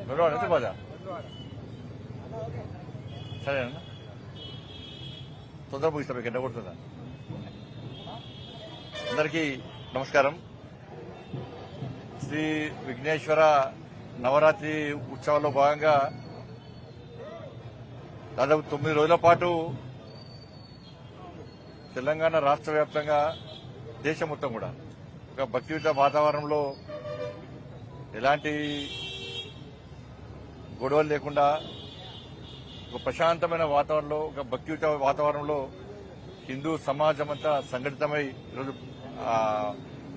ఎంత బాధ సరేనా తొందర ముగిస్తా మీకు ఎండ కొడుతుందా. అందరికీ నమస్కారం. శ్రీ విఘ్నేశ్వర నవరాత్రి ఉత్సవాల్లో భాగంగా దాదాపు 9 రోజుల పాటు తెలంగాణ రాష్ట్ర వ్యాప్తంగా దేశం మొత్తం కూడా ఒక భక్తియుత వాతావరణంలో ఎలాంటి గొడవలు లేకుండా ఒక ప్రశాంతమైన వాతావరణంలో ఒక భక్తియుత వాతావరణంలో హిందూ సమాజం అంతా సంఘటితమై ఈరోజు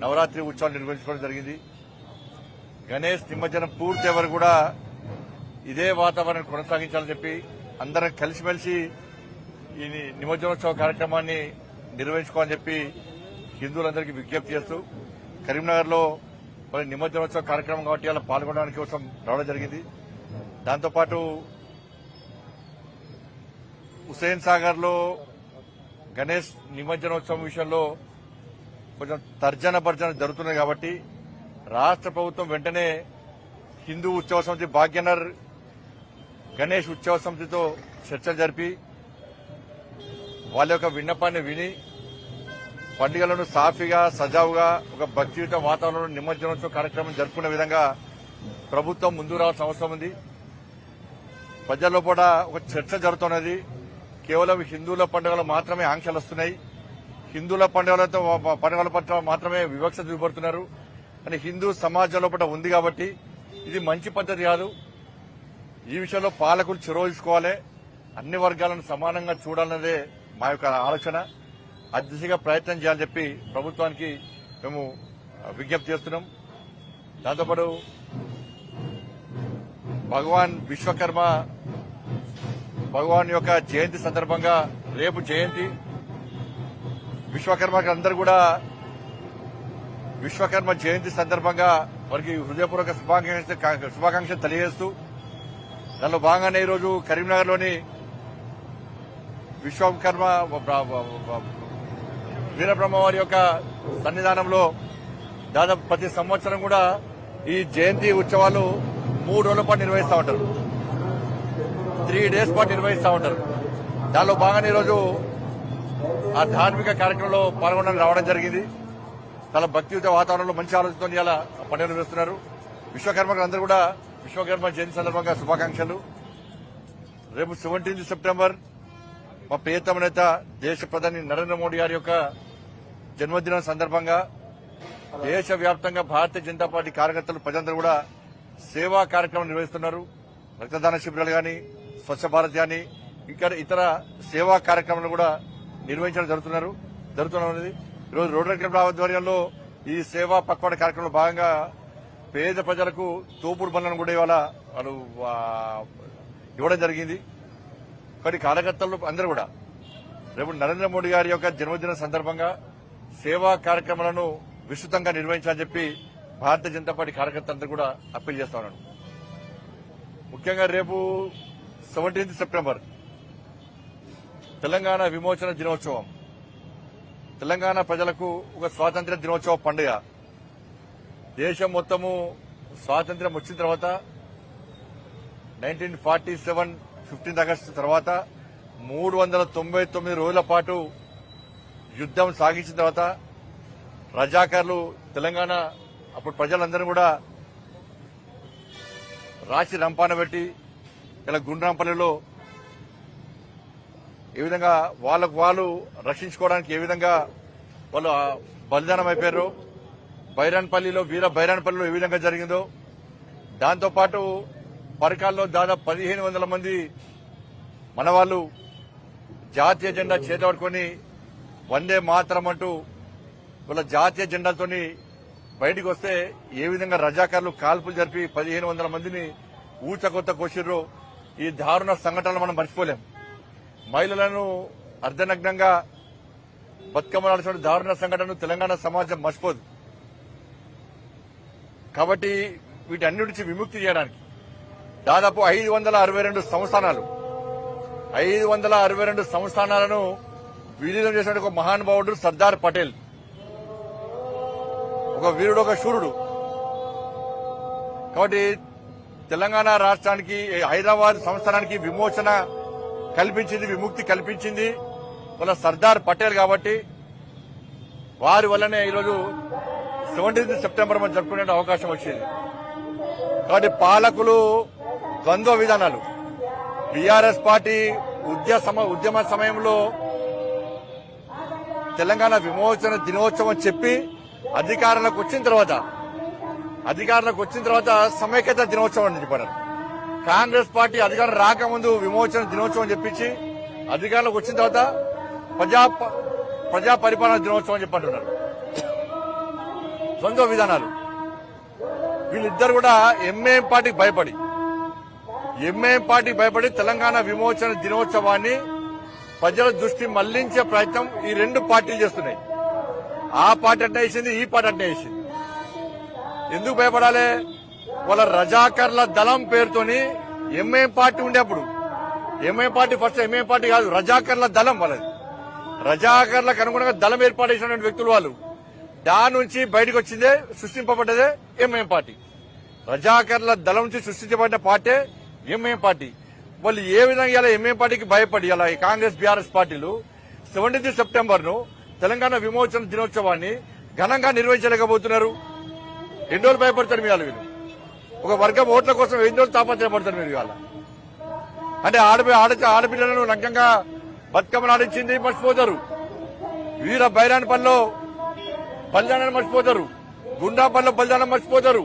నవరాత్రి ఉత్సవాలు నిర్వహించుకోవడం జరిగింది. గణేష్ నిమజ్జనం పూర్తి వరకు కూడా ఇదే వాతావరణం కొనసాగించాలని చెప్పి అందరం కలిసిమెలిసి ఈ నిమజ్జనోత్సవ కార్యక్రమాన్ని నిర్వహించుకోవాలని చెప్పి హిందువులందరికీ విజ్ఞప్తి చేస్తూ కరీంనగర్లో మరి నిమజ్జనోత్సవ కార్యక్రమం కాబట్టి అలా పాల్గొనడానికి కోసం రావడం జరిగింది. దాంతోపాటు హుస్సేన్ సాగర్ లో గణేష్ నిమజ్జనోత్సవం విషయంలో కొంచెం తర్జన భర్జన జరుగుతున్నాయి కాబట్టి రాష్ట్ర ప్రభుత్వం వెంటనే హిందూ ఉత్సవ సమితి భాగ్యనగర్ గణేష్ ఉత్సవ సమితితో చర్చలు జరిపి వాళ్ళ యొక్క విన్నపాన్ని విని పండుగలను సాఫీగా సజావుగా ఒక భక్తియుత వాతావరణంలో నిమజ్జనోత్సవ కార్యక్రమం జరుపుకునే విధంగా ప్రభుత్వం ముందుకు రావాల్సిన అవసరం ఉంది. ప్రజల్లో కూడా ఒక చర్చ జరుగుతున్నది. కేవలం హిందువుల పండుగలు మాత్రమే ఆంక్షలు వస్తున్నాయి, హిందువుల పండుగల పట్ల మాత్రమే వివక్ష చూపడుతున్నారు అని హిందూ సమాజంలో పట్ల ఉంది కాబట్టి ఇది మంచి పద్ధతి కాదు. ఈ విషయంలో పాలకులు చొరవ తీసుకోవాలి, అన్ని వర్గాలను సమానంగా చూడాలన్నదే మా యొక్క ఆలోచన. ఆ దిశగా ప్రయత్నం చేయాలని చెప్పి ప్రభుత్వానికి మేము విజ్ఞప్తి చేస్తున్నాం. దాంతోపాటు భగవాన్ విశ్వకర్మ భగవాన్ యొక్క జయంతి సందర్భంగా రేపు జయంతి విశ్వకర్మకి అందరూ కూడా విశ్వకర్మ జయంతి సందర్భంగా వారికి హృదయపూర్వక శుభాకాంక్షలు తెలియజేస్తూ దానిలో భాగంగానే ఈరోజు కరీంనగర్లోని విశ్వకర్మ వీరబ్రహ్మవారి యొక్క సన్నిధానంలో దాదాపు ప్రతి సంవత్సరం కూడా ఈ జయంతి ఉత్సవాలు 3 రోజుల పాటు నిర్వహిస్తూ ఉంటారు, 3 days పాటు నిర్వహిస్తూ ఉంటారు. దానిలో భాగంగా ఈరోజు ఆ ధార్మిక కార్యక్రమంలో పాల్గొనడానికి రావడం జరిగింది. చాలా భక్తియుత వాతావరణంలో మంచి ఆలోచనతో ఇలా పండుగలు నిర్వహిస్తున్నారు. విశ్వకర్మకు అందరూ కూడా విశ్వకర్మ జయంతి సందర్భంగా శుభాకాంక్షలు. రేపు 17 సెప్టెంబర్ మా ప్రియతమ నేత దేశ ప్రధాని నరేంద్ర మోడీ గారి యొక్క జన్మదినం సందర్భంగా దేశవ్యాప్తంగా భారతీయ జనతా పార్టీ కార్యకర్తలు ప్రజలందరూ కూడా సేవా కార్యక్రమం నిర్వహిస్తున్నారు. రక్తదాన శిబిరాలు గాని, స్వచ్ఛ భారత్ గాని, ఇక్కడ ఇతర సేవా కార్యక్రమాలు కూడా నిర్వహించడం జరుగుతున్నది. ఈరోజు రోటరీ క్లబ్ ఆధ్వర్యంలో ఈ సేవా పక్వాడ కార్యక్రమంలో భాగంగా పేద ప్రజలకు తోపుడు బండ్లను కూడా ఇవాళ వాళ్ళు ఇవ్వడం జరిగింది. కానీ కార్యకర్తలు అందరూ కూడా రేపు నరేంద్ర మోడీ గారి యొక్క జన్మదిన సందర్భంగా సేవా కార్యక్రమాలను విస్తృతంగా నిర్వహించాలని చెప్పి భారతీయ జనతా పార్టీ కార్యకర్తలందరూ కూడా అప్పీల్ చేస్తా ఉన్నాను. ముఖ్యంగా రేపు 17 సెప్టెంబర్ తెలంగాణ విమోచన దినోత్సవం, తెలంగాణ ప్రజలకు ఒక స్వాతంత్ర్య దినోత్సవ పండుగ. దేశం మొత్తము స్వాతంత్ర్యం వచ్చిన తర్వాత 1947 15 ఆగస్టు తర్వాత 399 రోజుల పాటు యుద్దం సాగించిన తర్వాత రజాకార్లు తెలంగాణ అప్పుడు ప్రజలందరూ కూడా రాచి రంపాన పెట్టి ఇలా గుండ్రాంపల్లిలో ఏ విధంగా వాళ్ళకు వాళ్ళు రక్షించుకోవడానికి ఏ విధంగా వాళ్ళు బలిదానం అయిపోయారు, బైరాన్పల్లిలో వీర బైరాన్పల్లిలో ఏ విధంగా జరిగిందో, దాంతోపాటు పరకాల్లో దాదాపు 1500 మంది మనవాళ్లు జాతీయ జెండా చేతపట్టుకుని వందే మాతరం అంటూ వాళ్ళ జాతీయ జెండాతోని బయటికి వస్తే ఏ విధంగా రజాకార్లు కాల్పులు జరిపి 1500 మందిని ఊచకొత్త కోసిర్రో ఈ దారుణ సంఘటనలు మనం మర్చిపోలేం. మహిళలను అర్ధనగ్నంగా బతుకమ్మలాల్సిన దారుణ సంఘటనను తెలంగాణ సమాజం మర్చిపోదు. కాబట్టి వీటన్నిటి నుంచి విముక్తి చేయడానికి దాదాపు 562 సంస్థానాలు 562 సంస్థానాలను విలీనం చేసిన ఒక మహానుభావుడు సర్దార్ పటేల్, ఒక వీరుడు, ఒక శూరుడు. కాబట్టి తెలంగాణ రాష్ట్రానికి హైదరాబాద్ సంస్థానానికి విమోచన కల్పించింది, విముక్తి కల్పించింది వాళ్ళ సర్దార్ పటేల్ కాబట్టి వారి వల్లనే ఈరోజు 17 సెప్టెంబర్ మనం జరుపుకునే అవకాశం వచ్చింది. కాబట్టి పాలకులు ద్వంద్వ విధానాలు. బీఆర్ఎస్ పార్టీ ఉద్యమ సమయంలో తెలంగాణ విమోచన దినోత్సవం చెప్పి అధికారంలోకి వచ్చిన తర్వాత సమైక్యత దినోత్సవం అని చెప్పారు. కాంగ్రెస్ పార్టీ అధికారం రాకముందు విమోచన దినోత్సవం చెప్పించి అధికారంలోకి వచ్చిన తర్వాత ప్రజా పరిపాలన దినోత్సవం అని చెప్పంటున్నారు. ద్వంద్వ విధానాలు. వీళ్ళిద్దరు కూడా ఎంఐఎం పార్టీకి భయపడి తెలంగాణ విమోచన దినోత్సవాన్ని ప్రజల దృష్టి మళ్లించే ప్రయత్నం ఈ రెండు పార్టీలు చేస్తున్నాయి. ఆ పార్టీ అంటే వేసింది, ఈ పార్టీ అంటే వేసింది. ఎందుకు భయపడాలి? వాళ్ళ రజాకర్ల దళం పేరుతోని ఎంఐఎం పార్టీ ఉండేప్పుడు ఎంఐఎం పార్టీ కాదు, రజాకర్ల దళం వాళ్ళది. రజాకర్లకు అనుగుణంగా దళం ఏర్పాటు చేసినటువంటి వ్యక్తులు వాళ్ళు. దాని నుంచి బయటకు వచ్చిందే సృష్టింపబడ్డదే ఎంఐఎం పార్టీ. రజాకర్ల దళం నుంచి సృష్టించబడిన పార్టీ ఎంఐఎం పార్టీ. వాళ్ళు ఏ విధంగా ఇలా ఎంఐఎం పార్టీకి భయపడి ఇలా కాంగ్రెస్ బీఆర్ఎస్ పార్టీలు 17 సెప్టెంబర్ ను తెలంగాణ విమోచన దినోత్సవాన్ని ఘనంగా నిర్వహించలేకపోతున్నారు. ఎన్ని రోజులు భయపడతారు మీరు? వీళ్ళు ఒక వర్గం ఓట్ల కోసం ఎన్ని రోజులు తాపత్రయపడతారు మీరు? ఇవాళ అంటే ఆడపిల్లలను నగ్నంగా బతుకమ్మలు ఆడించింది మర్చిపోతారు. వీర బైరాన్పల్లిలో బలిదానాన్ని మర్చిపోతారు. గుండాపల్లిలో బలిదానం మర్చిపోతారు.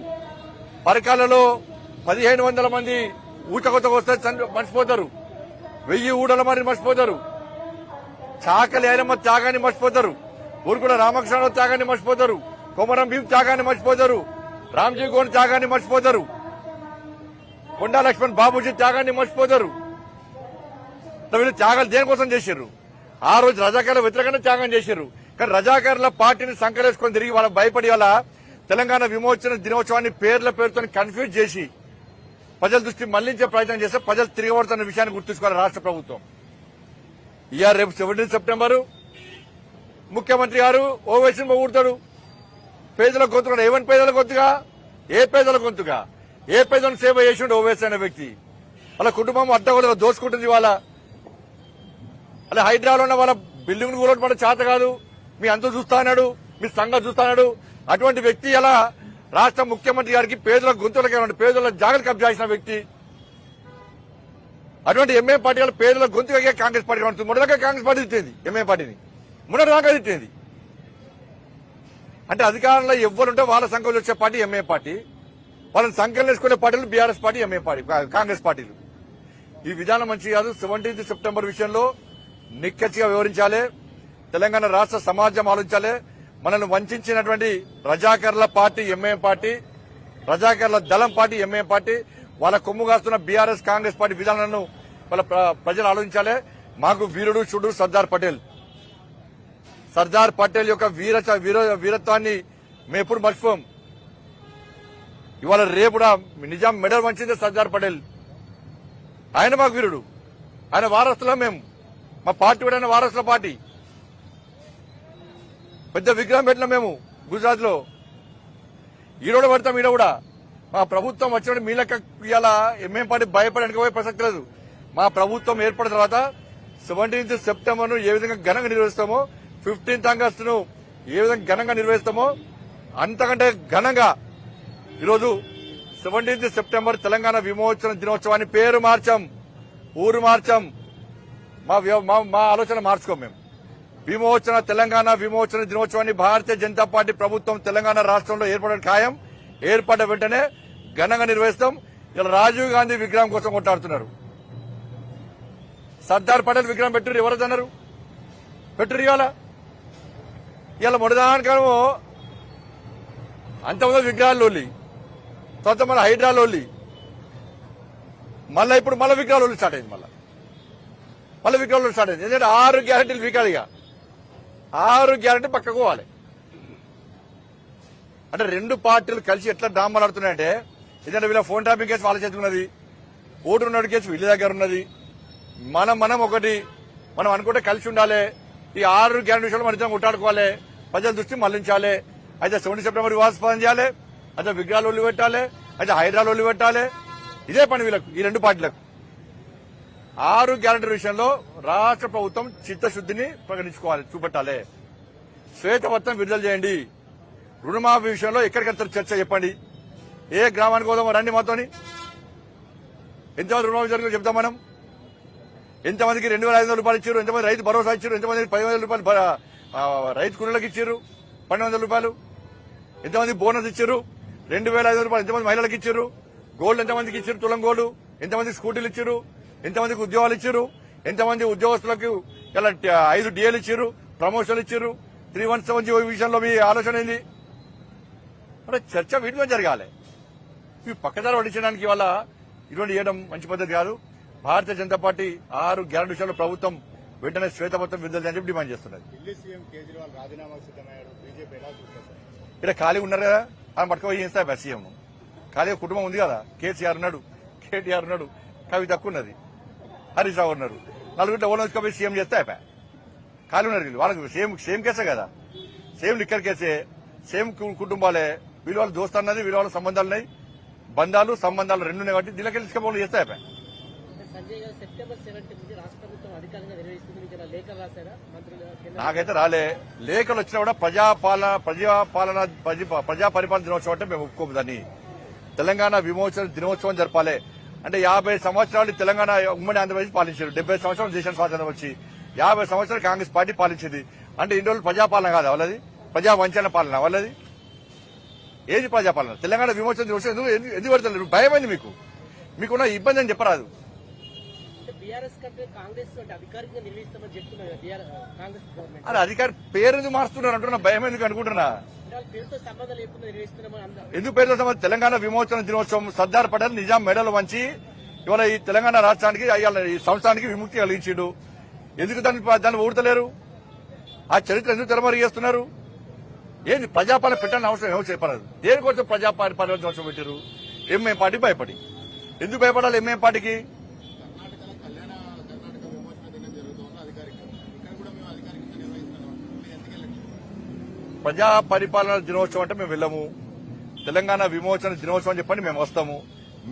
పరకాలలో 1500 మంది ఊచకొత్తకు వస్తే మర్చిపోతారు. 1000 ఊడల మరి మర్చిపోతారు. చాకలి ఐలమ్మ త్యాగాన్ని మర్చిపోతారు. ఊరుకుల రామకృష్ణ త్యాగాన్ని మర్చిపోతారు. కొమరం భీం త్యాగాన్ని మర్చిపోతారు. రామ్జీ గోండ్ త్యాగాన్ని మర్చిపోతారు. కొండా లక్ష్మణ్ బాబూజీ త్యాగాన్ని మర్చిపోతారు. వీళ్ళు త్యాగాలు దేనికోసం చేశారు? ఆ రోజు రజాకారుల వ్యతిరేకంగా త్యాగం చేశారు. కానీ రజాకారుల పార్టీని సంకరేసుకొని తిరిగి వాళ్ళ భయపడి వాళ్ళ తెలంగాణ విమోచన దినోత్సవాన్ని పేరుతో కన్ఫ్యూజ్ చేసి ప్రజల దృష్టి మళ్లించే ప్రయత్నం చేస్తే ప్రజలు తిరగబడుతున్న విషయాన్ని గుర్తుంచుకోవాలి రాష్ట్ర ప్రభుత్వం. ఇయర్ రేపు 17 సెప్టెంబర్ ముఖ్యమంత్రి గారు ఓవైసీని పొగుడతాడు. పేదల గొంతుగా ఏమని పేదల గొంతుగా? ఏ పేదల గొంతుగా? ఏ పేదలను సేవ చేసిండు ఓవైసీ అనే వ్యక్తి? వాళ్ళ కుటుంబం అడ్డగోలుగా దోచుకుంటుంది. వాళ్ళ అలా హైదరాబాద్ ఉన్న వాళ్ళ బిల్డింగ్ కూలగొట్టడం చేత కాదు. మీ అంత చూస్తా అన్నాడు, మీ సంఘం చూస్తా అన్నాడు. అటువంటి వ్యక్తి అలా రాష్ట్ర ముఖ్యమంత్రి గారికి పేదల గొంతులకి పేదల జాగలు కబ్జా చేసిన వ్యక్తి. అటువంటి ఎంఐఎం పార్టీ వాళ్ళు పేదల గొంతుగా కాంగ్రెస్ పార్టీ పడుతుంది. మొదటిగా కాంగ్రెస్ పార్టీ తిట్టింది ఎంఐఎం పార్టీని, మొదటిదాకా తిట్టింది. అంటే అధికారంలో ఎవ్వరుంటే వాళ్ళ సంఖ్యలో వచ్చే పార్టీ ఎంఐఎం పార్టీ, వాళ్ళని సంఖ్యలు వేసుకునే పార్టీలు BRS party, MIM party, Congress పార్టీలు. ఈ విధానం మంచి కాదు. 17 సెప్టెంబర్ విషయంలో నిక్కచ్చిగా వివరించాలి. తెలంగాణ రాష్ట్ర సమాజం ఆలోచించాలి. మనల్ని వంచినటువంటి రజాకర్ల పార్టీ ఎంఐఎం పార్టీ, రజాకర్ల దళం పార్టీ ఎంఐఎం పార్టీ, వాళ్ళ కొమ్ము కాస్తున్న బీఆర్ఎస్ కాంగ్రెస్ పార్టీ విధానాలను వాళ్ళ ప్రజలు ఆలోచించాలి. మాకు వీరుడు చూడు సర్దార్ పటేల్ యొక్క వీరత్వాన్ని మేము ఎప్పుడు మర్చిపోం. ఇవాళ రేపు కూడా నిజాం మెడల్ వంచిందే సర్దార్ పటేల్. ఆయన మాకు వీరుడు, ఆయన వారసులం. మేము మా పార్టీ కూడా ఆయన వారసుల పార్టీ. పెద్ద విగ్రహం పెట్టినాం మేము గుజరాత్ లో. ఈరోజు పడతాం. ఈడ కూడా మా ప్రభుత్వం వచ్చినప్పుడు మీ లెక్క ఇవాళ ఎంఐఎం పార్టీ భయపడడానికి పోయే ప్రసక్తి లేదు. మా ప్రభుత్వం ఏర్పడిన తర్వాత 17 సెప్టెంబర్ ను ఏ విధంగా ఘనంగా నిర్వహిస్తామో, 15th ఆగస్టు ను ఏ విధంగా ఘనంగా నిర్వహిస్తామో అంతకంటే ఘనంగా ఈరోజు 17 సెప్టెంబర్ తెలంగాణ విమోచన దినోత్సవాన్ని పేరు మార్చాం, ఊరు మార్చాం. మా ఆలోచన మార్చుకోం. మేము తెలంగాణ విమోచన దినోత్సవాన్ని భారతీయ జనతా పార్టీ ప్రభుత్వం తెలంగాణ రాష్ట్రంలో ఏర్పడడం ఖాయం. ఏర్పడ్డ వెంటనే ఘనంగా నిర్వహిస్తాం. ఇలా రాజీవ్ గాంధీ విగ్రహం కోసం కొట్టాడుతున్నారు. సర్దార్ పటేల్ విగ్రహం పెట్టురు. ఎవరన్నారు పెట్టురు? ఇవాళ మొదదానికేమో అంతమంది విగ్రహాల్లోలి, తర్వాత మన హైడ్రాలోలి, మళ్ళీ ఇప్పుడు మళ్ళీ విగ్రహాలు స్టార్ట్ అయింది. మళ్ళీ విగ్రహాలు స్టార్ట్ అయింది. ఎందుకంటే 6 గ్యారెంటీలు వీకాలి. 6 గ్యారెంటీ పక్కకు పోవాలి. అంటే రెండు పార్టీలు కలిసి ఎట్లా డ్రామాలు ఆడుతున్నాయంటే, ఏదైనా వీళ్ళ ఫోన్ ట్యాపింగ్ కేసు వాళ్ళ చేతి ఉన్నది, ఓటు ఉన్నాడు కేసు వీళ్ళ దగ్గర ఉన్నది. మనం ఒకటి మనం అనుకుంటే కలిసి ఉండాలి. ఈ 6 గ్యారెంటీ విషయంలో మన ఇద్దరం కొట్టాడుకోవాలి. ప్రజల దృష్టి మళ్లించాలి. అయితే 17 సెప్టెంబర్ వివాదాస్పదం చేయాలి, అయితే విగ్రహాలు ఒళ్ళు పెట్టాలి, అయితే హైదరాబాద్ ఒళ్ళు పెట్టాలి, ఇదే పని వీళ్ళకు, ఈ రెండు పార్టీలకు. 6 గ్యారెంటీ విషయంలో రాష్ట్ర ప్రభుత్వం చిత్తశుద్ధిని ప్రకటించుకోవాలి, చూపెట్టాలి. శ్వేతపత్రం విడుదల చేయండి. రుణమాఫీ విషయంలో ఎక్కడికెళ్తారు చర్చ చెప్పండి. ఏ గ్రామానికి పోదామో రండి మాతోని. ఎంతమంది రుణమాఫీ జరిగిందో చెప్తాం మనం. ఎంతమందికి 2,500 రూపాయలు ఇచ్చారు, ఎంతమంది రైతు భరోసా ఇచ్చారు, ఎంతమందికి 10,000 రూపాయలు రైతు కూలీలకు ఇచ్చారు, 1,200 రూపాయలు, ఎంతమంది బోనస్ ఇచ్చారు, 2,500 రూపాయలు ఎంతమంది మహిళలకు ఇచ్చారు, గోల్డ్ ఎంతమందికి ఇచ్చారు, తులం గోల్డ్ ఎంతమందికి స్కూటీలు ఇచ్చారు, ఎంతమందికి ఉద్యోగాలు ఇచ్చారు, ఎంతమంది ఉద్యోగస్తులకు ఇలా 5 డిఏలు ఇచ్చారు, ప్రమోషన్లు ఇచ్చారు, 317 విషయంలో మీ ఆలోచన ఏంది? అంటే చర్చ వీటి మీద జరగాలి. ఇవి పక్కదారి పట్టించడానికి వల్ల ఇటువంటి చేయడం మంచి పద్ధతి కాదు. భారతీయ జనతా పార్టీ 6 గ్యారెంటీ విషయంలో ప్రభుత్వం వెంటనే శ్వేతపత్రం విడుదల చేయాలని డిమాండ్ చేస్తున్నది. ఢిల్లీ సీఎం కేజ్రీవాల్ రాజీనామా సిద్దమయ్యాడు. బీజేపీ ఎలా చూస్తారు? ఇక్కడ ఖాళీ ఉన్నారు కదా, ఆయన పట్టుకుపోయి చేస్తా సీఎం. ఖాళీ కుటుంబం ఉంది కదా, కేసీఆర్ ఉన్నాడు, కేటీఆర్ ఉన్నాడు, కవితకు ఉన్నది, హరీష్ రావు ఉన్నారు. నలుగురిలో ఓన్ వచ్చుకోపోయి సీఎం చేస్తే అయిపోయా. ఖాళీ ఉన్నారు వీళ్ళు, వాళ్ళకి సేమ్ కేసే కదా, సేమ్ లిక్కర్ కేసే, సేమ్ కుటుంబాలే. వీళ్ళ వాళ్ళ దోస్తు అన్నది, వీళ్ళ వాళ్ళ సంబంధాలు ఉన్నాయి, బంధాలు సంబంధాలు రెండు ఉన్నాయి కాబట్టి దీనికి తీసుకపోవడం చేస్తే అయిపోయా. సంజయ్ గారు సెప్టెంబర్ 17 నుంచి రాష్ట్ర ప్రభుత్వం అధికారంగా నిర్వహిస్తుంది. మీకు ఇలా లేఖలు రాశారా మంత్రులు? నాకైతే రాలే. లేఖలు వచ్చినా కూడా ప్రజా పరిపాలన దినోత్సవం అంటే మేము ఒప్పుకోము. దాన్ని తెలంగాణ విమోచన దినోత్సవం జరపాలి. అంటే 50 సంవత్సరాలు తెలంగాణ ఉమ్మడి ఆంధ్రప్రదేశ్ పాలించారు. 70 సంవత్సరాలు దేశం స్వాతంత్రం వచ్చి 50 సంవత్సరాలు కాంగ్రెస్ పార్టీ పాలించింది. అంటే ఇన్ని రోజులు ప్రజాపాలన కాదా వాళ్ళది? ప్రజా వంచన పాలన వాళ్ళది? ఏది ప్రజాపాలన? తెలంగాణ విమోచన దినోత్సవం ఎందుకు పెడతారు? భయమైంది మీకున్న ఇబ్బంది అని చెప్పరాదు. బీఆర్ఎస్ కంటే కాంగ్రెస్ అధికారికంగా నిర్వహిస్తామని చెప్తున్నారు కాంగ్రెస్ గవర్నమెంట్. అది అధికారి పేరు ఎందుకు మారుస్తున్నారు అంటున్నా, భయం ఎందుకు అనుకుంటున్నా? పేరుతో సంబంధం లేకుండా నిర్వహిస్తున్నామని. ఎందుకు పేరుతో సంబంధం? తెలంగాణ విమోచన దినోత్సవం సర్దార్ పటేల్ నిజాం మెడలు వంచి ఇవాళ ఈ తెలంగాణ రాష్ట్రానికి ఈ సంస్థానికి విముక్తి కలిగించిండు. ఎందుకు దాన్ని ఊడతలేరు? ఆ చరిత్ర ఎందుకు తెరమరు చేస్తున్నారు? ఏంది ప్రజాపాలన పెట్టాలని అవసరం ఏమో చెప్పరాదు. దేనికోసం ప్రజాపాలన దినోత్సవం పెట్టారు? ఎంఏం పార్టీ భయపడి. ఎందుకు భయపడాలి ఎంఏం పార్టీకి? ప్రజా పరిపాలన దినోత్సవం అంటే మేము వెళ్ళము. తెలంగాణ విమోచన దినోత్సవం చెప్పండి మేము వస్తాము.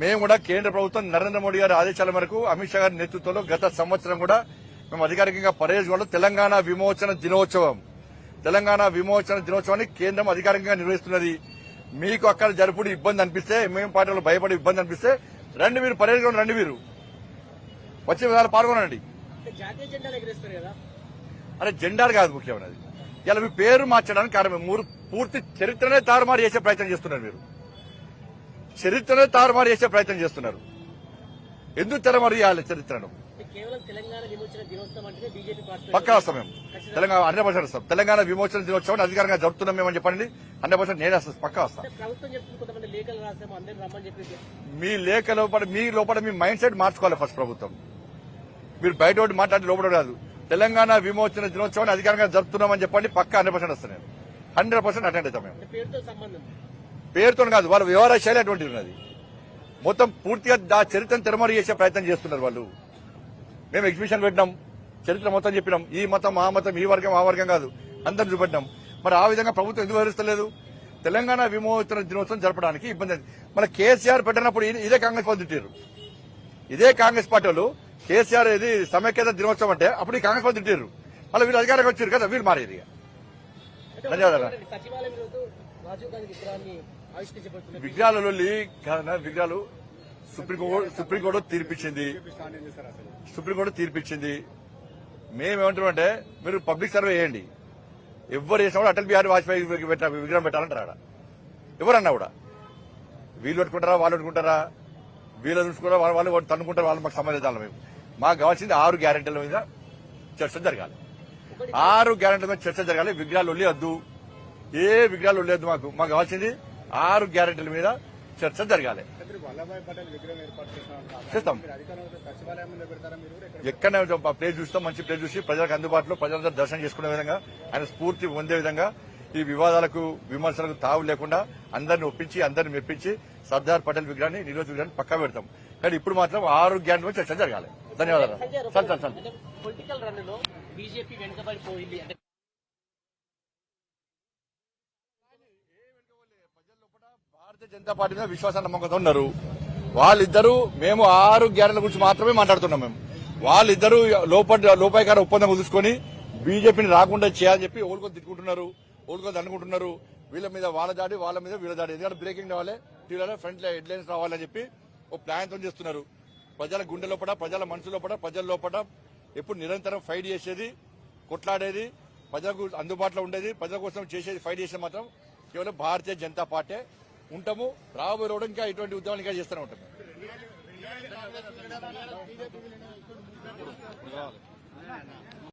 మేము కూడా కేంద్ర ప్రభుత్వం నరేంద్ర మోడీ గారి ఆదేశాల మేరకు అమిత్ షా గారి నేతృత్వంలో గత సంవత్సరం కూడా మేము అధికారికంగా పర్యవేక్షణలో తెలంగాణ విమోచన దినోత్సవాన్ని కేంద్రం అధికారికంగా నిర్వహిస్తున్నది. మీకు అక్కడ జరుపుడు ఇబ్బంది అనిపిస్తే, ఎంఏం పార్టీలో భయపడి ఇబ్బంది అనిపిస్తే రండి, మీరు పర్యవేక్షణ రండి, మీరు వచ్చే విధాలు పాల్గొనండి. జాతీయ జెండా ఎగరేస్తారు కదా? అరే జెండాలు కాదు ముఖ్యమైనది. ఇలా మీ పేరు మార్చడానికి కారణం పూర్తి చరిత్రనే తారుమారు చేసే ప్రయత్నం చేస్తున్నారు. మీరు చరిత్రనే తారుమారు చేసే ప్రయత్నం చేస్తున్నారు. ఎందుకు తెరమరు చేయాలి చరిత్రను? కేవలం తెలంగాణ విమోచన దినోత్సవం అంటే బీజేపీ పార్టీ పక్కా వస్తాం మేము. తెలంగాణ 100% వస్తాం. తెలంగాణ విమోచన దినోత్సవం అధికారంగా జరుపుతున్నాం మేమని చెప్పండి. 100% నేనే వస్తాం, పక్కా వస్తాం. ప్రభుత్వం చెప్తుంది కొంతమంది లేఖలు రాసాము అందరూ రమ్మని చెప్పి. మీ లోపల మీ మైండ్ సెట్ మార్చుకోవాలి ఫస్ట్ ప్రభుత్వం. మీరు బయట మాట్లాడి లోపల కాదు. తెలంగాణ విమోచన దినోత్సవాన్ని అధికారంగా జరుపుతున్నామని చెప్పండి, పక్కా 100% వస్తాను నేను. 100% అటెండ్ అవుతాం మేము. పేరుతో కాదు, వాళ్ళ వ్యవహార శైలి అటువంటిది ఉన్నది. మొత్తం పూర్తిగా చరిత్రను తెరమరు చేసే ప్రయత్నం చేస్తున్నారు వాళ్ళు. మేము ఎగ్జిబిషన్ పెట్టినాం, చరిత్ర మొత్తం చెప్పినాం. ఈ మతం ఆ మతం, ఈ వర్గం ఆ వర్గం కాదు, అందరూ చూపెట్టినాం. మరి ఆ విధంగా ప్రభుత్వం ఎందుకు వ్యవహరిస్తలేదు? తెలంగాణ విమోచన దినోత్సవం జరపడానికి ఇబ్బంది. మన కేసీఆర్ పెట్టినప్పుడు ఇదే కాంగ్రెస్ పార్టీ తిట్టారు. ఇదే కాంగ్రెస్ పార్టీ వాళ్ళు కేసీఆర్ ఇది సమైక్యత దినోత్సవం అంటే అప్పుడు ఈ కాంగ్రెస్ పార్టీ తిట్టారు. మళ్ళీ వీళ్ళు అధికారంగా వచ్చారు కదా, వీళ్ళు మారేది. ధన్యవాదాలు. విగ్రహాలు సుప్రీంకోర్టు తీర్పిచ్చింది. మేమేమంటామంటే మీరు పబ్లిక్ సర్వే చేయండి. ఎవరు చేసినా కూడా అటల్ బిహారీ వాజ్పేయి విగ్రహం పెట్టాలంటారా? ఆడ ఎవరన్నా కూడా వీళ్ళు పెట్టుకుంటారా, వాళ్ళు పెట్టుకుంటారా, వీళ్ళు చూసుకుంటారా, వాళ్ళు తన్నుకుంటారు, వాళ్ళు మాకు సంబంధించాలి. మాకు కావాల్సింది 6 గ్యారెంటీల మీద చర్చ జరగాలి. 6 గ్యారెంటీల మీద చర్చ జరగాలి. విగ్రహాలు వద్దు, ఏ విగ్రహాలు వద్దు. మాకు కావాల్సింది 6 గ్యారెంటీల మీద చర్చ జరగాలి. చేస్తాం. ఎక్కడ ప్లేస్ చూస్తాం, మంచి ప్లేస్ చూసి ప్రజలకు అందుబాటులో ప్రజలందరూ దర్శనం చేసుకునే విధంగా, ఆయన స్ఫూర్తి పొందే విధంగా, ఈ వివాదాలకు విమర్శలకు తావు లేకుండా అందరిని ఒప్పించి అందరిని మెప్పించి సర్దార్ పటేల్ విగ్రహాన్ని నిరోధ విగ్రహాన్ని పక్కా పెడతాం. కానీ ఇప్పుడు మాత్రం 6 గ్యారెంటీల చర్చ జరగాలి. ధన్యవాదాలు. పొలిటికల్ రన్ లో బీజేపీ వెనుకబడిపోయింది. భారతీయ జనతా పార్టీ మీద విశ్వాసాన్ని నమ్మకంతో ఉన్నారు. వాళ్ళిద్దరూ మేము 6 గ్యారెంటీల గురించి మాత్రమే మాట్లాడుతున్నాం. మేము వాళ్ళిద్దరూ లోపాయకార ఒప్పందం కుదుర్చుకొని బీజేపీని రాకుండా చేయాలని చెప్పి ఓడుకొని తిట్టుకుంటున్నారు, ఓడుకొని అనుకుంటున్నారు. వీళ్ళ మీద వాళ్ళ దాడి, వాళ్ళ మీద వీళ్ళ దాడి. ఎందుకంటే బ్రేకింగ్ రావాలి, టీవీలో ఫ్రంట్ హెడ్లైన్స్ రావాలని చెప్పి ఒక ప్లాన్తో చేస్తున్నారు. ప్రజల గుండె లోపల, ప్రజల మనసు లోపల, ప్రజల లోపల ఎప్పుడు నిరంతరం ఫైట్ చేసేది, కొట్లాడేది, ప్రజలకు అందుబాటులో ఉండేది, ప్రజల కోసం చేసేది, ఫైట్ చేసేది మాత్రం కేవలం భారతీయ జనతా పార్టీ ఉంటాము. రాబోయే రోజు ఇంకా ఇటువంటి ఉద్యమాలు ఇంకా చేస్తూనే ఉంటాము.